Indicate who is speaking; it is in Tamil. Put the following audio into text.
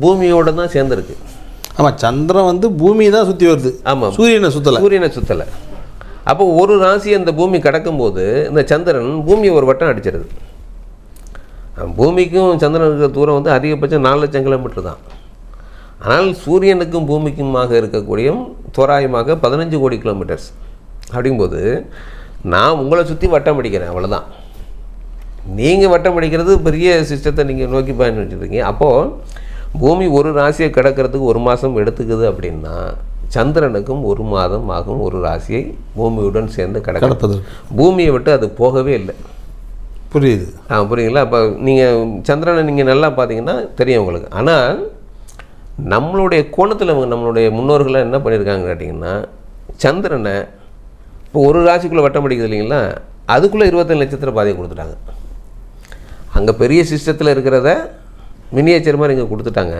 Speaker 1: பூமியோட தான் சேர்ந்துருக்கு.
Speaker 2: ஆமாம், சந்திரன் வந்து பூமி தான் சுற்றி வருது.
Speaker 1: ஆமாம்,
Speaker 2: சூரியனை சுற்றலை.
Speaker 1: அப்போ ஒரு ராசி அந்த பூமி கடக்கும்போது இந்த சந்திரன் பூமியை ஒரு வட்டம் அடிச்சிருது. பூமிக்கும் சந்திரன் இருக்கிற தூரம் வந்து அதிகபட்சம் 4 லட்சம் கிலோமீட்டர் தான். ஆனால் சூரியனுக்கும் பூமிக்குமாக இருக்கக்கூடிய தோராயமாக 15 கோடி கிலோமீட்டர்ஸ். அப்படிங்கும்போது நான் உங்களை சுற்றி வட்டம் அடிக்கிறேன், அவ்வளோதான். நீங்கள் வட்டம் அடிக்கிறது பெரிய சிஸ்டத்தை நீங்கள் நோக்கி பயன் வச்சுருக்கீங்க. அப்போது பூமி ஒரு ராசியை கடக்கிறதுக்கு 1 மாதம் எடுத்துக்குது அப்படின்னா சந்திரனுக்கும் 1 மாதம் ஆகும் ஒரு ராசியை பூமியுடன் சேர்ந்து கடப்பது. பூமியை விட்டு அது போகவே இல்லை.
Speaker 2: புரியுது?
Speaker 1: புரியுங்களா? அப்போ நீங்கள் சந்திரனை நீங்கள் நல்லா பார்த்தீங்கன்னா தெரியும் உங்களுக்கு. ஆனால் நம்மளுடைய கோணத்தில் நம்மளுடைய முன்னோர்கள் என்ன பண்ணியிருக்காங்க கேட்டிங்கன்னா, சந்திரனை இப்போ ஒரு ராசிக்குள்ளே வட்டம் அடிக்குது இல்லைங்களா, அதுக்குள்ளே 27 நட்சத்திர பாதையை கொடுத்துட்டாங்க. அங்கே பெரிய சிஸ்டத்தில் இருக்கிறத மினியேச்சர் மாதிரி இங்கே கொடுத்துட்டாங்க.